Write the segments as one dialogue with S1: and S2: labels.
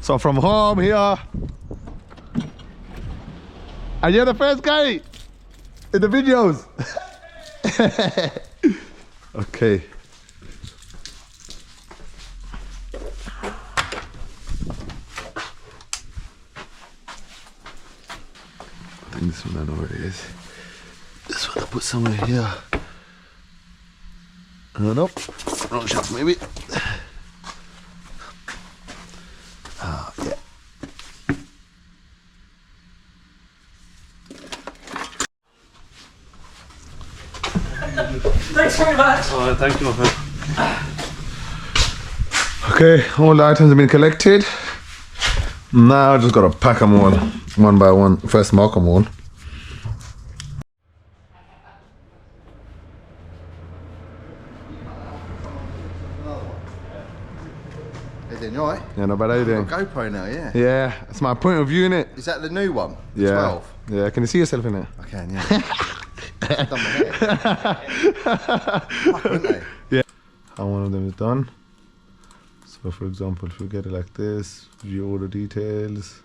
S1: So from home here. And you're the first guy in the videos. Okay. I think this one, I know where it is. This one I put somewhere here. Nope, wrong shelf maybe. Ah, yeah.
S2: Thanks very much.
S1: Oh, thank you, my friend. Okay, all the items have been collected. Now I just gotta pack them all one by one. First mark them all.
S3: Hey, then, you alright?
S1: Yeah, not bad. How you doing?
S3: Got GoPro now, yeah.
S1: Yeah, it's my point of view in it.
S3: Is that the new one?
S1: Yeah.
S3: 12?
S1: Yeah, can you see yourself in it?
S3: I can, yeah. I've done my hair. Fuck, wouldn't they?
S1: Yeah. And one of them is done. So for example, if we get it like this, view all the details.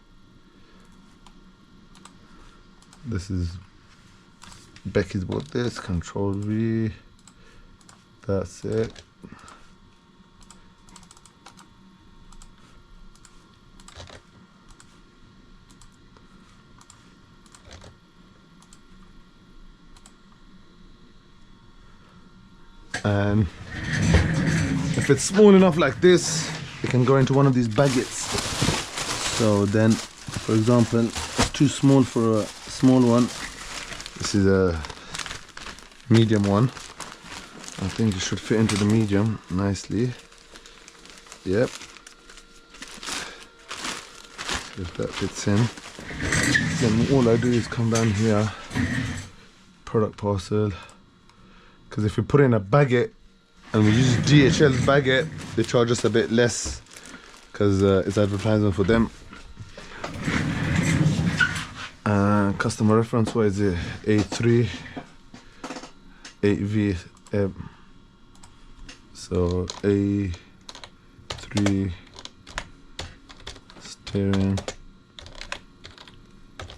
S1: This is Becky's bought this, Control V. That's it. And if it's small enough like this, it can go into one of these baguettes. So then, for example, it's too small for a small one. This is a medium one. I think it should fit into the medium nicely. Yep. If that fits in, then all I do is come down here, product parcel. Because if we put in a baguette and we use DHL's baguette, they charge us a bit less because it's advertising for them. Customer reference wise, A3, 8V. So A3 steering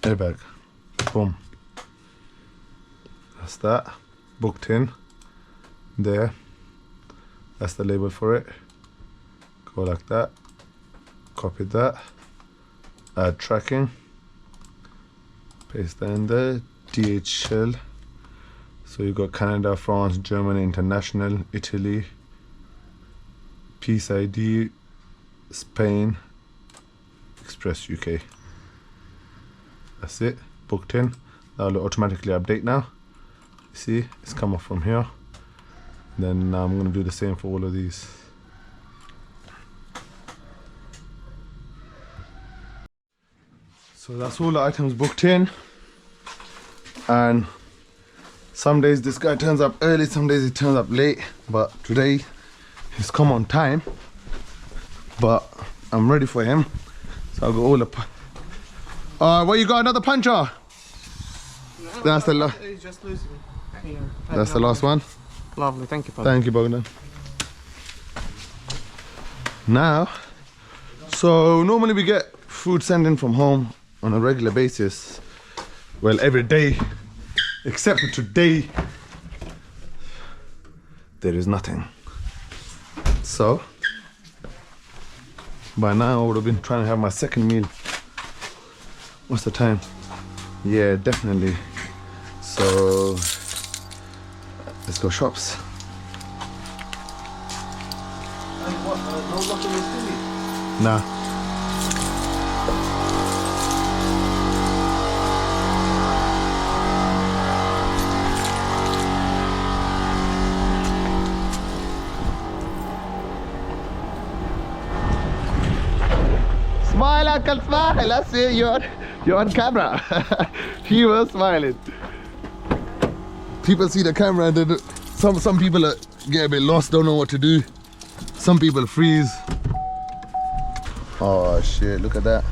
S1: airbag. Boom. That's that. Booked in. There, that's the label for it. Go like that, copy that, add tracking, paste that in there, DHL. So you got Canada, France, Germany, International, Italy, Peace ID, Spain, Express UK. That's it, booked in. That will automatically update now. You see, it's come up from here. Then now I'm going to do the same for all of these. So that's all the items booked in. And some days this guy turns up early, some days he turns up late. But today he's come on time. But I'm ready for him. So I'll go all the... what, you got another puncher?
S2: No,
S1: that's the last.
S2: He's just losing. Here.
S1: That's the last one.
S2: Lovely, thank you, Father.
S1: Thank you, Bogdan. Now, so normally we get food sent in from home on a regular basis. Well, every day, except for today, there is nothing. So, by now I would have been trying to have my second meal. What's the time? Yeah, definitely. So, let's go shops.
S3: And what, no luck in this thingy?
S1: Nah. Smile, Uncle, smile. Let's see you're on camera. He was smiling. People see the camera and then some people get a bit lost, don't know what to do. Some people freeze. Oh shit, look at that.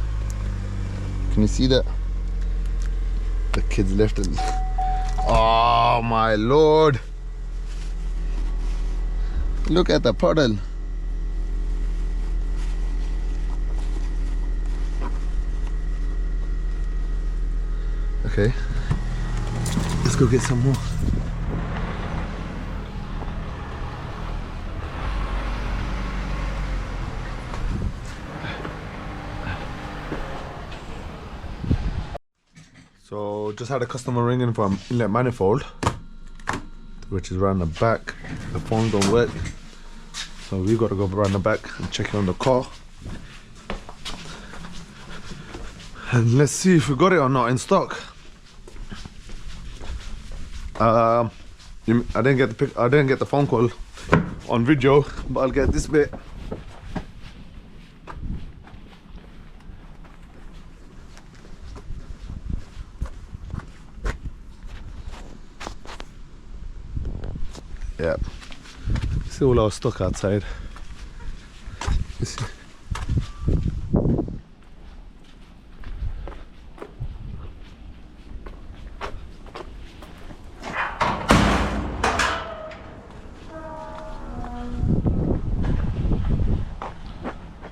S1: Can you see that? The kids left it. Oh my lord. Look at the puddle. Okay. Let's go get some more. So just had a customer ringing from inlet manifold, which is around the back. The phone don't work, so we got to go around the back and check it on the car. And let's see if we got it or not in stock. I didn't get the phone call on video, but I'll get this bit. Yeah. See all our stock outside. You see?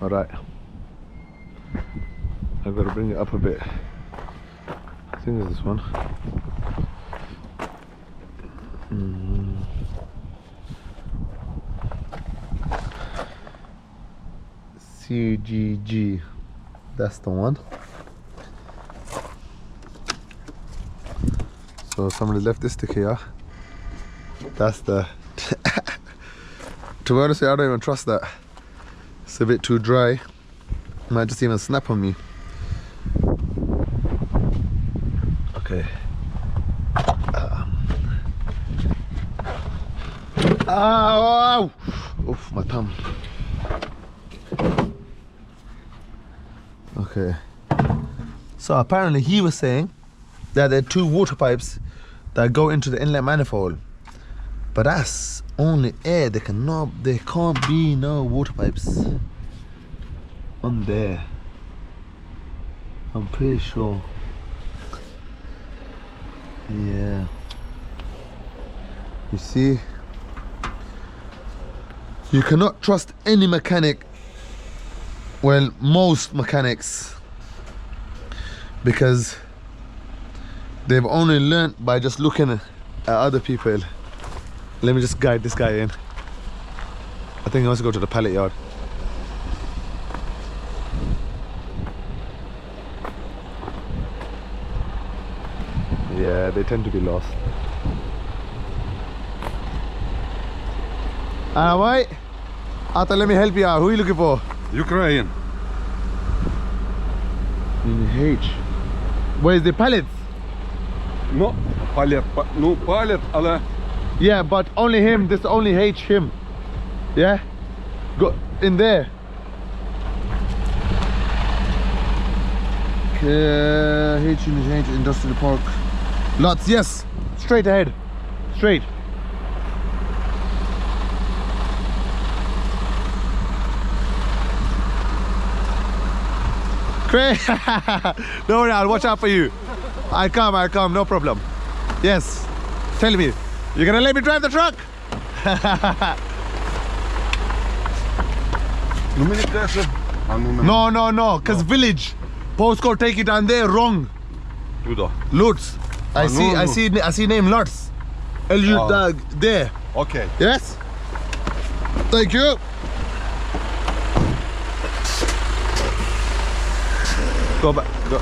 S1: Alright, I've got to bring it up a bit. I think it's this one. CGG, that's the one. So somebody left this sticker here. That's the to be honest, I don't even trust that. It's a bit too dry. Might just even snap on me. Okay. Ow! Oof, my thumb. Okay. So apparently he was saying that there are two water pipes that go into the inlet manifold, but that's only air. There can't be no water pipes on there. I'm pretty sure. Yeah. You see, you cannot trust any mechanic. Well, most mechanics, because they've only learnt by just looking at other people. Let me just guide this guy in. I think he wants to go to the pallet yard. Yeah, they tend to be lost. Alright, Arthur, let me help you out. Who are you looking for?
S4: Ukraine.
S1: In H. Where's the pallets?
S4: No pallet, no pallet, ale
S1: Yeah, but only him. This only H him. Yeah, go in there. H Industrial Park. Lots. Yes. Straight ahead. Straight. Great. Don't worry, I'll watch out for you. I come, no problem. Yes. Tell me, you're gonna let me drive the truck? No, cause village. Postcode take it down there wrong. Lutz. I see name Lutz. There.
S4: Okay.
S1: Yes? Thank you. Go back. Go.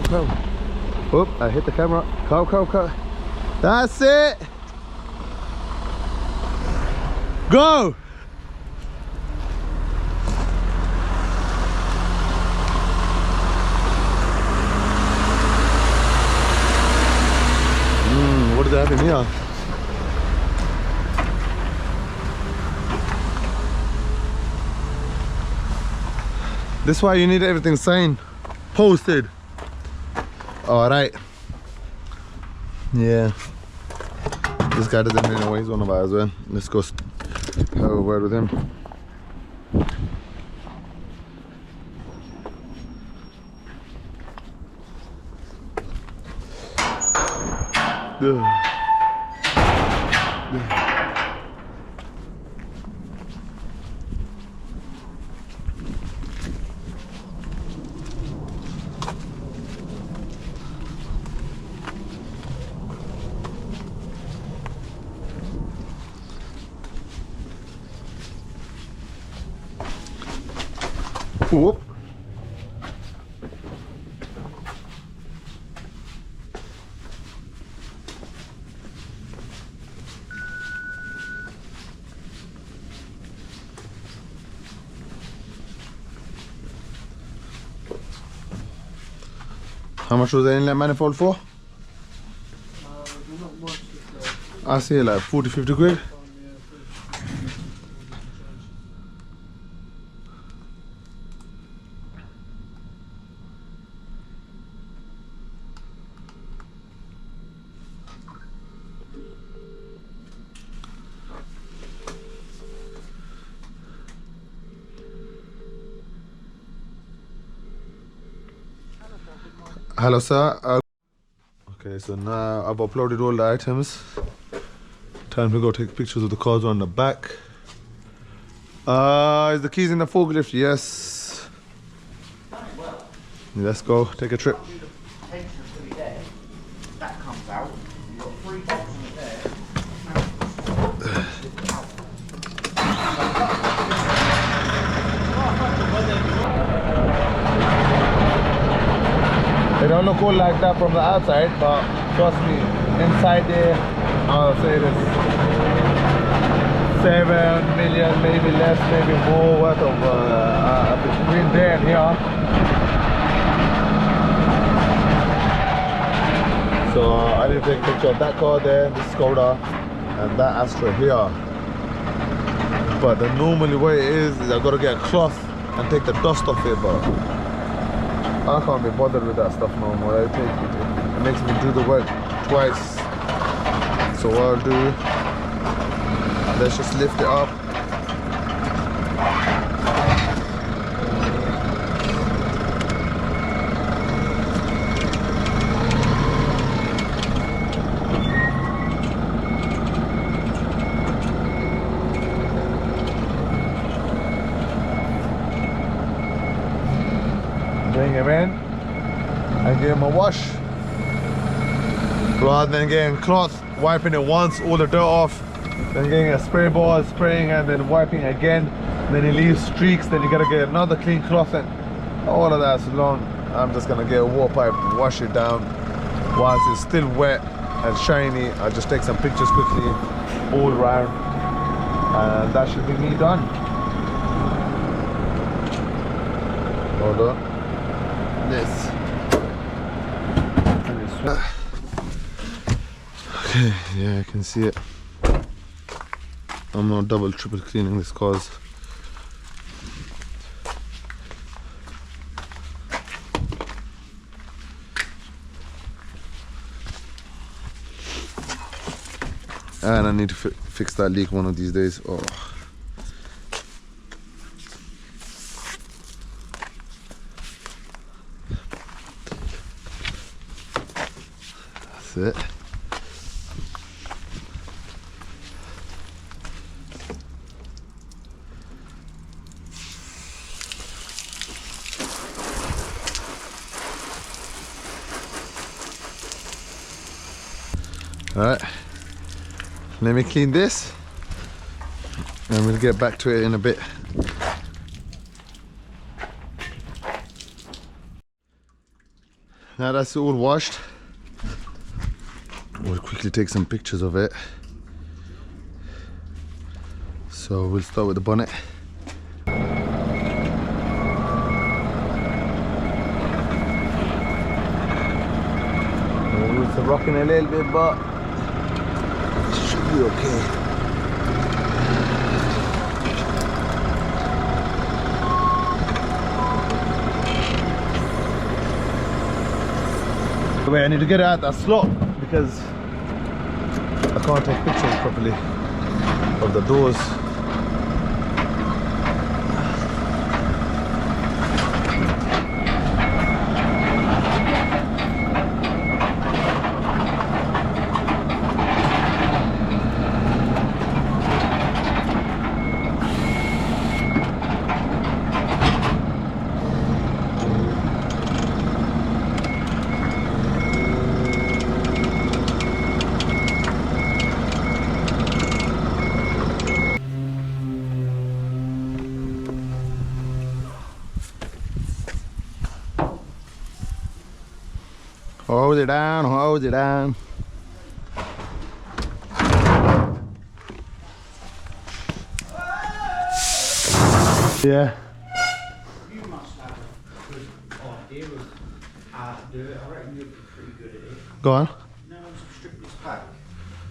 S1: Come. Oop, I hit the camera. Come. That's it. Go. What does that happen here? This is why you need everything signed, posted. All right. Yeah. This guy doesn't really know where he's on about as well. Let's go have a word with him. Whoop. How much was the inlet manifold for?
S2: Not much.
S1: I say like 40-50 quid. Hello sir. Okay, so now I've uploaded all the items. Time to go take pictures of the cars on the back. Is the keys in the forklift? Yes. Let's go take a trip.
S3: That comes out. You've got 3 bolts on it there.
S1: They don't look all like that from the outside, but trust me, inside there, I'll say this 7 million, maybe less, maybe more worth of between there and here. So I need to take a picture of that car there, the Skoda, and that Astra here. But the normally way it is I gotta get a cloth and take the dust off it, but I can't be bothered with that stuff no more. It makes me do the work twice. So what I'll do, let's just lift it up. Bring him in and give him a wash. Rather than getting cloth, wiping it once, all the dirt off, then getting a spray ball, spraying and then wiping again, then it leaves streaks, then you gotta get another clean cloth, and all of that's long. I'm just gonna get a water pipe, wash it down. Whilst it's still wet and shiny, I'll just take some pictures quickly all around, and that should be me done. Hold on. This. Okay, yeah, I can see it. I'm not double, triple cleaning this cause. And I need to fix that leak one of these days. Oh. That's it. All right, let me clean this and we'll get back to it in a bit. Now that's all washed, we'll quickly take some pictures of it. So we'll start with the bonnet. It's rocking a little bit, but should be okay. Wait, I need to get out that slot because I can't take pictures properly of the doors. Hold it down, hold it down. Yeah.
S3: You must have a good idea of how to do it. I reckon you'll be pretty good at it.
S1: Go on.
S3: You know once I've stripped this back?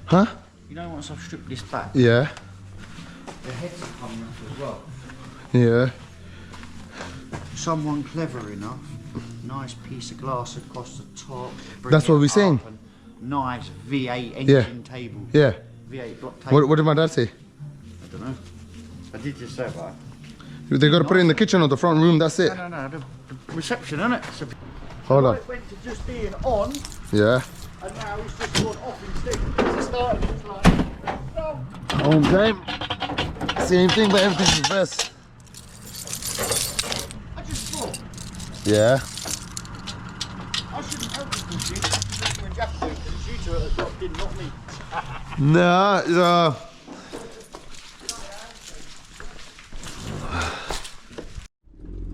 S1: Huh?
S3: You know once I've stripped this back?
S1: Yeah.
S3: The heads are coming off as well.
S1: Yeah.
S3: Someone clever enough, nice piece of glass across the top.
S1: That's what we're saying.
S3: Nice V8 engine table.
S1: Yeah.
S3: V8 block table.
S1: What did my dad say?
S3: I don't know. I did just say that.
S1: They got to put it in the kitchen or the front room, that's it.
S3: No, the reception, isn't it? So
S1: Hold on.
S3: it went to just being on,
S1: Yeah.
S3: and now it's just gone off instead. It's started, it's like, no.
S1: Home time. Same thing, but everything's reversed.
S3: I just thought,
S1: Yeah.
S3: I shouldn't help you push it. Just when Jack did it, because you two at the top did, not me.
S1: Nah,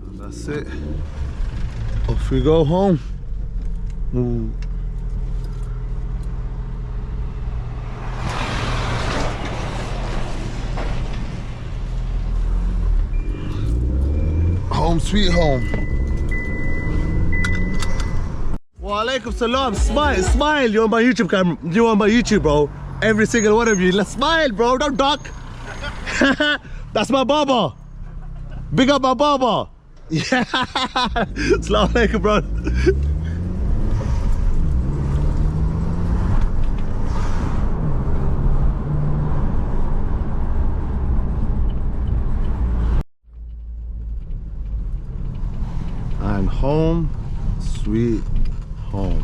S1: and that's it. Off we go home. Ooh. Home sweet home. Wa alaikum salam. Smile, smile. You're on my YouTube camera. You're on my YouTube, bro. Every single one of you. Let's smile, bro. Don't duck. That's my baba. Big up my baba. Yeah. Assalamu alaikum, bro. And home, sweet home.